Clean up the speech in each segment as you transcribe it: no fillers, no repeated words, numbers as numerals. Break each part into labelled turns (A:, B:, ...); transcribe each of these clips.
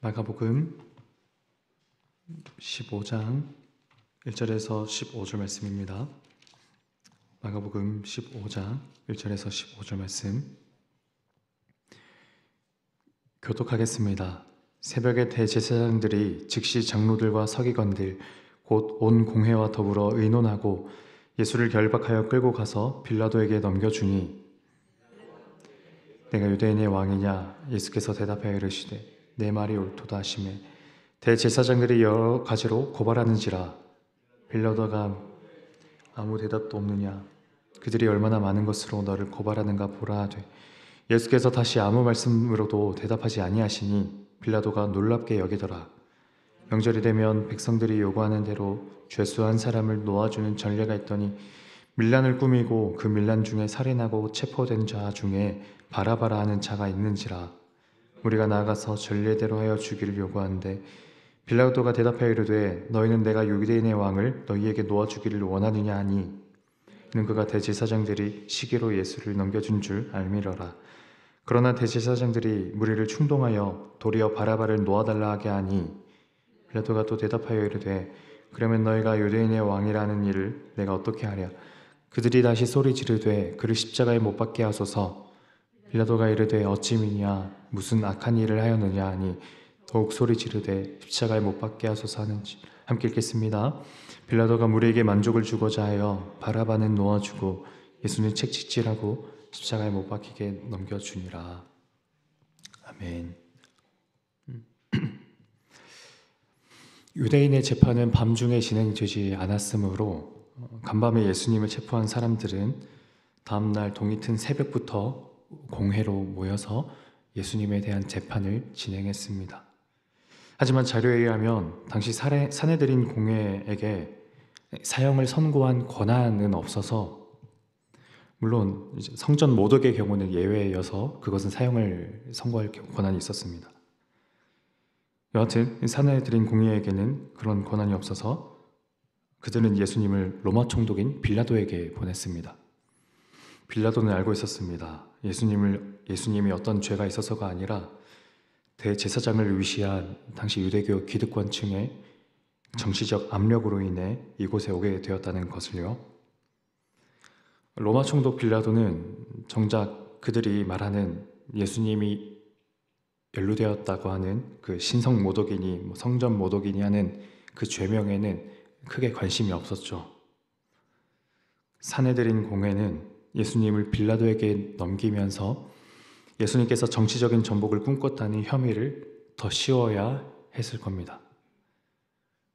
A: 마가복음 15장 1절에서 15절 말씀입니다. 마가복음 15장 1절에서 15절 말씀 교독하겠습니다. 새벽에 대제사장들이 즉시 장로들과 서기관들 곧 온 공회와 더불어 의논하고 예수를 결박하여 끌고 가서 빌라도에게 넘겨주니 내가 유대인의 왕이냐? 예수께서 대답하여 이르시되 내 말이 옳도다 하시매 대제사장들이 여러 가지로 고발하는지라 빌라도가 아무 대답도 없느냐? 그들이 얼마나 많은 것으로 너를 고발하는가 보라 하되 예수께서 다시 아무 말씀으로도 대답하지 아니하시니 빌라도가 놀랍게 여기더라. 명절이 되면 백성들이 요구하는 대로 죄수한 사람을 놓아주는 전례가 있더니 밀란을 꾸미고 그 밀란 중에 살인하고 체포된 자 중에 바라바라 하는 자가 있는지라. 우리가 나아가서 전례대로 하여 주기를 요구하는데 빌라도가 대답하여 이르되 너희는 내가 유대인의 왕을 너희에게 놓아주기를 원하느냐 하니 이는 그가 대제사장들이 시기로 예수를 넘겨준 줄 알미러라. 그러나 대제사장들이 무리를 충동하여 도리어 바라바를 놓아달라 하게 하니 빌라도가 또 대답하여 이르되 그러면 너희가 유대인의 왕이라는 일을 내가 어떻게 하랴. 그들이 다시 소리 지르되 그를 십자가에 못 박게 하소서. 빌라도가 이르되 어찌 미냐 무슨 악한 일을 하였느냐 하니 더욱 소리 지르되 십자가에 못 박게 하소서 하는지. 함께 읽겠습니다. 빌라도가 무리에게 만족을 주고자 하여 바라바는 놓아주고 예수는 채찍질하고 십자가에 못 박히게 넘겨주니라. 아멘. 유대인의 재판은 밤중에 진행되지 않았으므로 간밤에 예수님을 체포한 사람들은 다음날 동이 튼 새벽부터 공회로 모여서 예수님에 대한 재판을 진행했습니다. 하지만 자료에 의하면 당시 사내들인 공회에게 사형을 선고한 권한은 없어서, 물론 성전 모독의 경우는 예외여서 그것은 사형을 선고할 권한이 있었습니다. 여하튼 사내들인 공회에게는 그런 권한이 없어서 그들은 예수님을 로마 총독인 빌라도에게 보냈습니다. 빌라도는 알고 있었습니다. 예수님이 어떤 죄가 있어서가 아니라 대제사장을 위시한 당시 유대교 기득권층의 정치적 압력으로 인해 이곳에 오게 되었다는 것을요. 로마 총독 빌라도는 정작 그들이 말하는 예수님이 연루되었다고 하는 그 신성 모독이니 성전 모독이니 하는 그 죄명에는 크게 관심이 없었죠. 사내들인 공회는 예수님을 빌라도에게 넘기면서 예수님께서 정치적인 전복을 꿈꿨다는 혐의를 더 씌워야 했을 겁니다.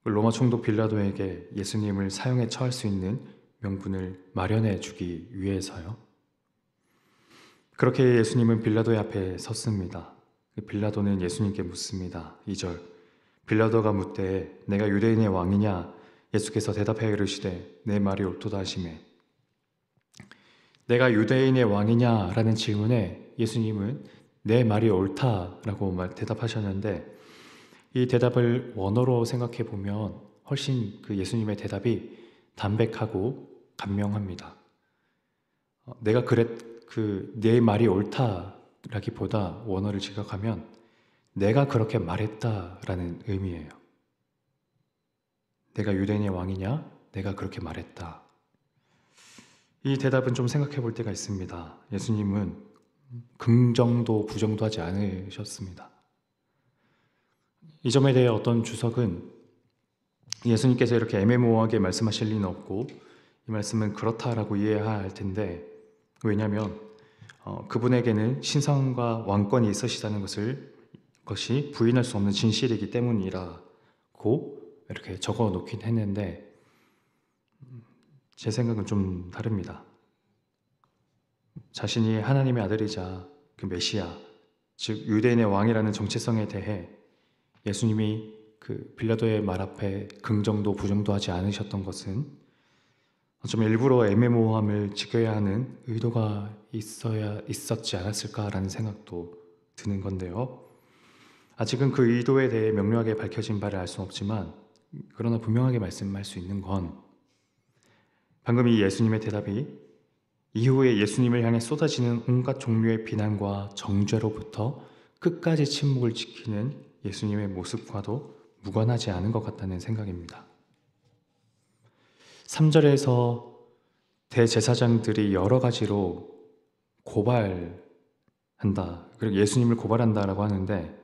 A: 로마 총독 빌라도에게 예수님을 사형에 처할 수 있는 명분을 마련해 주기 위해서요. 그렇게 예수님은 빌라도의 앞에 섰습니다. 빌라도는 예수님께 묻습니다. 2절 빌라도가 묻되 내가 유대인의 왕이냐? 예수께서 대답하여 이르시되 내 말이 옳도다 하시매 내가 유대인의 왕이냐? 라는 질문에 예수님은 내 말이 옳다라고 대답하셨는데, 이 대답을 원어로 생각해 보면 훨씬 그 예수님의 대답이 담백하고 간명합니다. 내가 내 말이 옳다라기보다 원어를 지각하면 내가 그렇게 말했다라는 의미예요. 내가 유대인의 왕이냐? 내가 그렇게 말했다. 이 대답은 좀 생각해 볼 때가 있습니다. 예수님은 긍정도 부정도 하지 않으셨습니다. 이 점에 대해 어떤 주석은 예수님께서 이렇게 애매모호하게 말씀하실 리는 없고 이 말씀은 그렇다라고 이해해야 할 텐데, 왜냐하면 그분에게는 신성과 왕권이 있으시다는 것이 부인할 수 없는 진실이기 때문이라고 이렇게 적어 놓긴 했는데, 제 생각은 좀 다릅니다. 자신이 하나님의 아들이자 그 메시아, 즉 유대인의 왕이라는 정체성에 대해 예수님이 그 빌라도의 말 앞에 긍정도 부정도 하지 않으셨던 것은 어쩌면 일부러 애매모호함을 지켜야 하는 의도가 있었지 않았을까라는 생각도 드는 건데요. 아직은 그 의도에 대해 명료하게 밝혀진 바를 알 수는 없지만, 그러나 분명하게 말씀할 수 있는 건 방금 이 예수님의 대답이 이후에 예수님을 향해 쏟아지는 온갖 종류의 비난과 정죄로부터 끝까지 침묵을 지키는 예수님의 모습과도 무관하지 않은 것 같다는 생각입니다. 3절에서 대제사장들이 여러 가지로 고발한다, 그리고 예수님을 고발한다라고 하는데,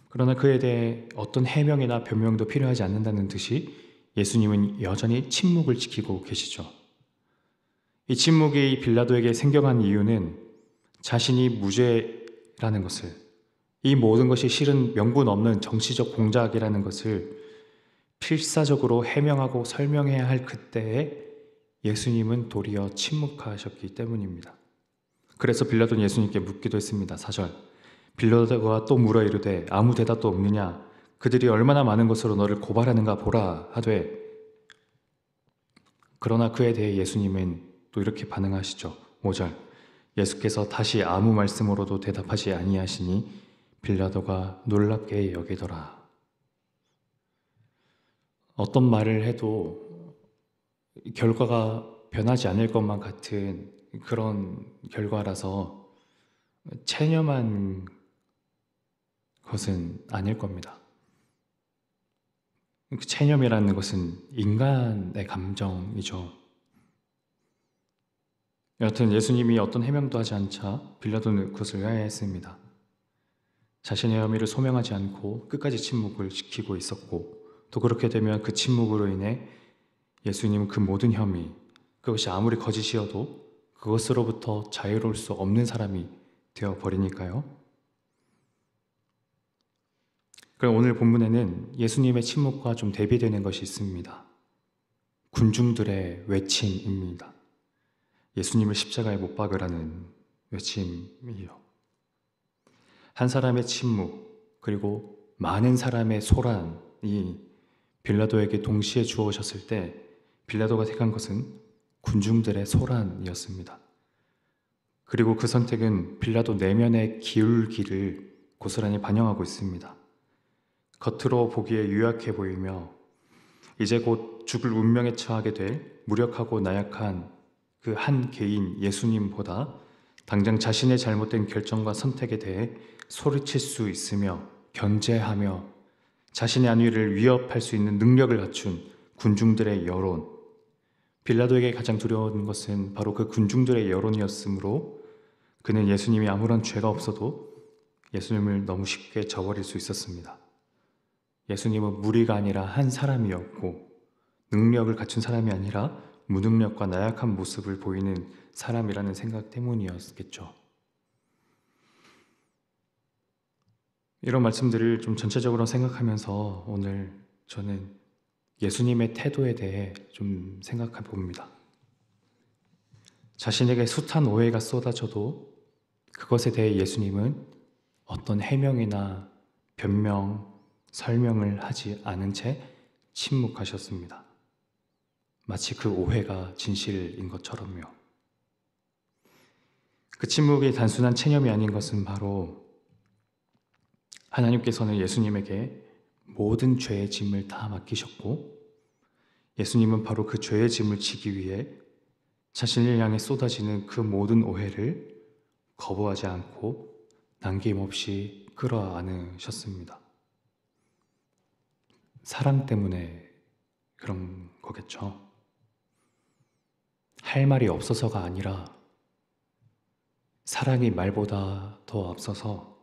A: 그러나 그에 대해 어떤 해명이나 변명도 필요하지 않는다는 듯이 예수님은 여전히 침묵을 지키고 계시죠. 이 침묵이 빌라도에게 생겨난 이유는 자신이 무죄라는 것을, 이 모든 것이 실은 명분 없는 정치적 공작이라는 것을 필사적으로 해명하고 설명해야 할 그때에 예수님은 도리어 침묵하셨기 때문입니다. 그래서 빌라도는 예수님께 묻기도 했습니다. 4절, 빌라도가 또 물어 이르되 아무 대답도 없느냐? 그들이 얼마나 많은 것으로 너를 고발하는가 보라 하되, 그러나 그에 대해 예수님은 또 이렇게 반응하시죠. 5절, 예수께서 다시 아무 말씀으로도 대답하지 아니하시니 빌라도가 놀랍게 여기더라. 어떤 말을 해도 결과가 변하지 않을 것만 같은 그런 결과라서 체념한 것은 아닐 겁니다. 그 체념이라는 것은 인간의 감정이죠. 여하튼 예수님이 어떤 해명도 하지 않자 빌라도는 그것을 의아해했습니다. 자신의 혐의를 소명하지 않고 끝까지 침묵을 지키고 있었고, 또 그렇게 되면 그 침묵으로 인해 예수님은 그 모든 혐의, 그것이 아무리 거짓이어도 그것으로부터 자유로울 수 없는 사람이 되어버리니까요. 그럼 오늘 본문에는 예수님의 침묵과 좀 대비되는 것이 있습니다. 군중들의 외침입니다. 예수님을 십자가에 못 박으라는 외침이요. 한 사람의 침묵, 그리고 많은 사람의 소란이 빌라도에게 동시에 주어졌을 때 빌라도가 택한 것은 군중들의 소란이었습니다. 그리고 그 선택은 빌라도 내면의 기울기를 고스란히 반영하고 있습니다. 겉으로 보기에 유약해 보이며 이제 곧 죽을 운명에 처하게 될 무력하고 나약한 그 한 개인 예수님보다 당장 자신의 잘못된 결정과 선택에 대해 소리칠 수 있으며 견제하며 자신의 안위를 위협할 수 있는 능력을 갖춘 군중들의 여론, 빌라도에게 가장 두려운 것은 바로 그 군중들의 여론이었으므로 그는 예수님이 아무런 죄가 없어도 예수님을 너무 쉽게 저버릴 수 있었습니다. 예수님은 무리가 아니라 한 사람이었고, 능력을 갖춘 사람이 아니라 무능력과 나약한 모습을 보이는 사람이라는 생각 때문이었겠죠. 이런 말씀들을 좀 전체적으로 생각하면서 오늘 저는 예수님의 태도에 대해 좀 생각해 봅니다. 자신에게 숱한 오해가 쏟아져도 그것에 대해 예수님은 어떤 해명이나 변명, 설명을 하지 않은 채 침묵하셨습니다. 마치 그 오해가 진실인 것처럼요. 그 침묵이 단순한 체념이 아닌 것은 바로 하나님께서는 예수님에게 모든 죄의 짐을 다 맡기셨고, 예수님은 바로 그 죄의 짐을 지기 위해 자신을 향해 쏟아지는 그 모든 오해를 거부하지 않고 남김없이 끌어안으셨습니다. 사랑 때문에 그런 거겠죠. 할 말이 없어서가 아니라 사랑이 말보다 더 앞서서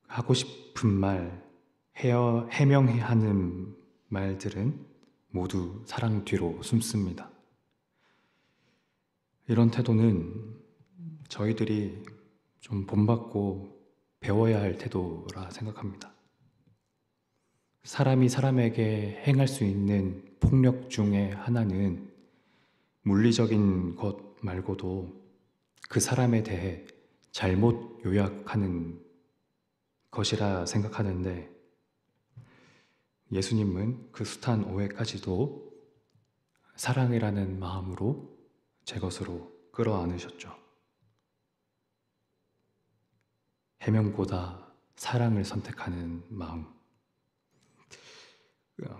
A: 하고 싶은 말, 해명해야 하는 말들은 모두 사랑 뒤로 숨습니다. 이런 태도는 저희들이 좀 본받고 배워야 할 태도라 생각합니다. 사람이 사람에게 행할 수 있는 폭력 중에 하나는 물리적인 것 말고도 그 사람에 대해 잘못 요약하는 것이라 생각하는데, 예수님은 그 숱한 오해까지도 사랑이라는 마음으로 제 것으로 끌어안으셨죠. 해명보다 사랑을 선택하는 마음.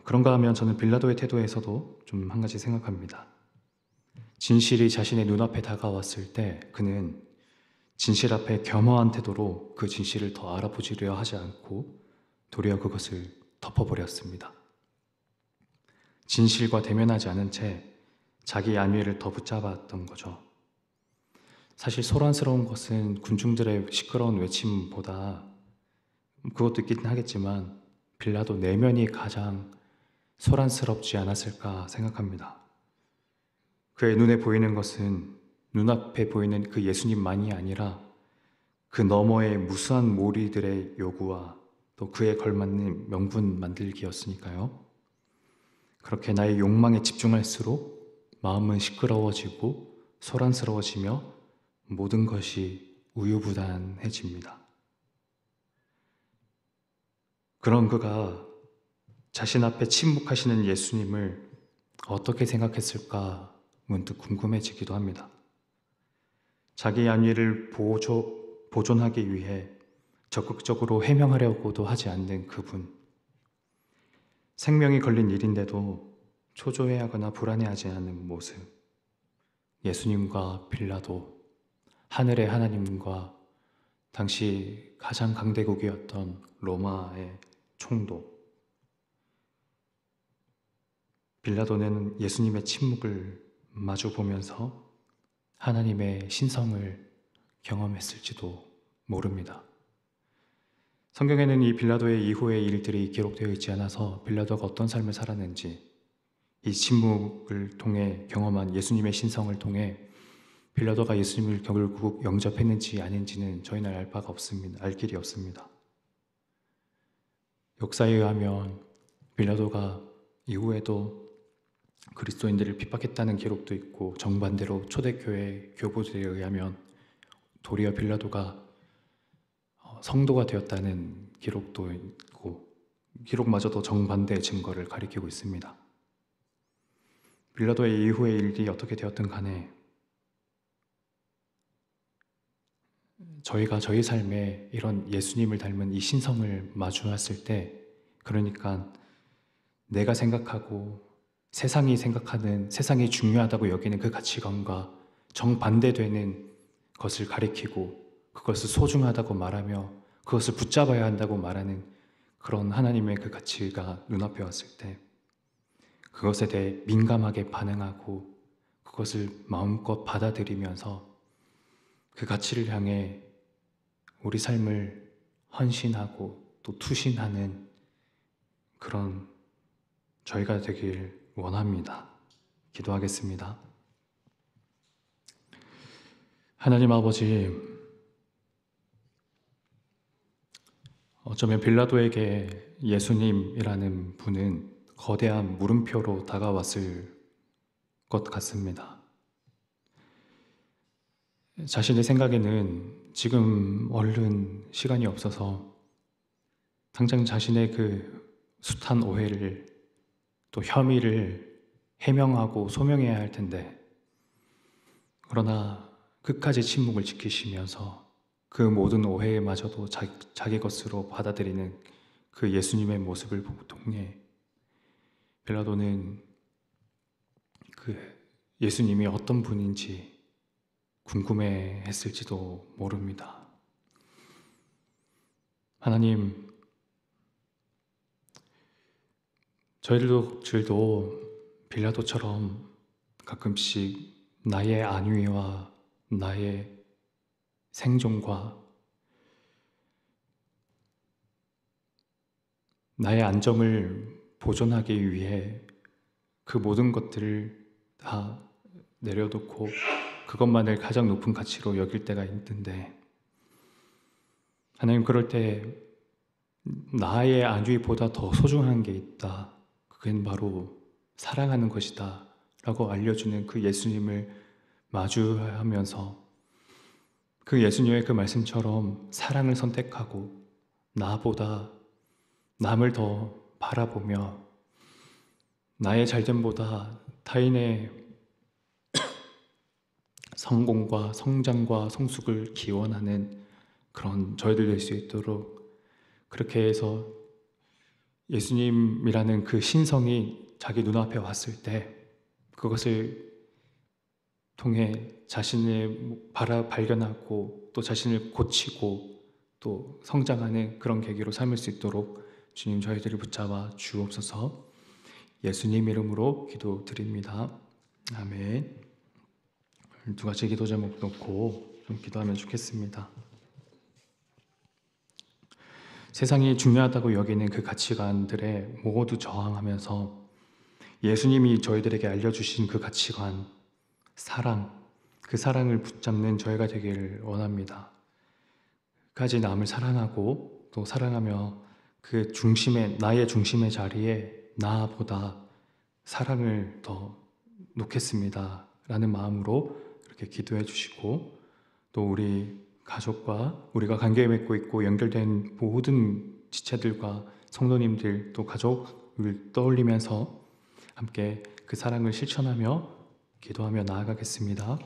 A: 그런가 하면 저는 빌라도의 태도에서도 좀 한 가지 생각합니다. 진실이 자신의 눈앞에 다가왔을 때 그는 진실 앞에 겸허한 태도로 그 진실을 더 알아보지려 하지 않고 도리어 그것을 덮어버렸습니다. 진실과 대면하지 않은 채 자기 안위를 더 붙잡았던 거죠. 사실 소란스러운 것은 군중들의 시끄러운 외침보다, 그것도 있긴 하겠지만 빌라도 내면이 가장 소란스럽지 않았을까 생각합니다. 그의 눈에 보이는 것은 눈앞에 보이는 그 예수님만이 아니라 그 너머의 무수한 무리들의 요구와 또 그에 걸맞는 명분 만들기였으니까요. 그렇게 나의 욕망에 집중할수록 마음은 시끄러워지고 소란스러워지며 모든 것이 우유부단해집니다. 그런 그가 자신 앞에 침묵하시는 예수님을 어떻게 생각했을까 문득 궁금해지기도 합니다. 자기 안위를 보존하기 위해 적극적으로 해명하려고도 하지 않는 그분. 생명이 걸린 일인데도 초조해하거나 불안해하지 않는 모습. 예수님과 빌라도, 하늘의 하나님과 당시 가장 강대국이었던 로마의 총독. 빌라도는 예수님의 침묵을 마주 보면서 하나님의 신성을 경험했을지도 모릅니다. 성경에는 이 빌라도의 이후의 일들이 기록되어 있지 않아서 빌라도가 어떤 삶을 살았는지, 이 침묵을 통해 경험한 예수님의 신성을 통해 빌라도가 예수님을 결국 영접했는지 아닌지는 저희는 알 바가 없습니다. 알 길이 없습니다. 역사에 의하면 빌라도가 이후에도 그리스도인들을 핍박했다는 기록도 있고, 정반대로 초대교회 교부들에 의하면 도리어 빌라도가 성도가 되었다는 기록도 있고, 기록마저도 정반대의 증거를 가리키고 있습니다. 빌라도의 이후의 일이 어떻게 되었든 간에 저희가 저희 삶에 이런 예수님을 닮은 이 신성을 마주했을 때, 그러니까 내가 생각하고 세상이 생각하는, 세상이 중요하다고 여기는 그 가치관과 정반대되는 것을 가리키고 그것을 소중하다고 말하며 그것을 붙잡아야 한다고 말하는 그런 하나님의 그 가치가 눈앞에 왔을 때 그것에 대해 민감하게 반응하고 그것을 마음껏 받아들이면서 그 가치를 향해 우리 삶을 헌신하고 또 투신하는 그런 저희가 되길 원합니다. 기도하겠습니다. 하나님 아버지, 어쩌면 빌라도에게 예수님이라는 분은 거대한 물음표로 다가왔을 것 같습니다. 자신의 생각에는 지금 얼른 시간이 없어서 당장 자신의 그 숱한 오해를 또 혐의를 해명하고 소명해야 할 텐데, 그러나 끝까지 침묵을 지키시면서 그 모든 오해마저도 자기 것으로 받아들이는 그 예수님의 모습을 통해 빌라도는 그 예수님이 어떤 분인지 궁금해했을지도 모릅니다. 하나님, 저희들도 빌라도처럼 가끔씩 나의 안위와 나의 생존과 나의 안정을 보존하기 위해 그 모든 것들을 다 내려놓고 그것만을 가장 높은 가치로 여길 때가 있는데, 하나님, 그럴 때 나의 안위보다 더 소중한 게 있다, 그건 바로 사랑하는 것이다 라고 알려주는 그 예수님을 마주하면서 그 예수님의 그 말씀처럼 사랑을 선택하고 나보다 남을 더 바라보며 나의 잘됨보다 타인의 성공과 성장과 성숙을 기원하는 그런 저희들 될 수 있도록, 그렇게 해서 예수님이라는 그 신성이 자기 눈앞에 왔을 때 그것을 통해 자신을 발견하고 또 자신을 고치고 또 성장하는 그런 계기로 삼을 수 있도록 주님 저희들을 붙잡아 주옵소서. 예수님 이름으로 기도드립니다. 아멘. 두 가지 기도 제목 놓고 좀 기도하면 좋겠습니다. 세상이 중요하다고 여기는 그 가치관들에 모두 저항하면서 예수님이 저희들에게 알려주신 그 가치관, 사랑, 그 사랑을 붙잡는 저희가 되기를 원합니다. 끝까지 남을 사랑하고 또 사랑하며 그 나의 중심의 자리에 나보다 사랑을 더 놓겠습니다 라는 마음으로 이렇게 기도해 주시고, 또 우리 가족과 우리가 관계 맺고 있고 연결된 모든 지체들과 성도님들 또 가족을 떠올리면서 함께 그 사랑을 실천하며 기도하며 나아가겠습니다.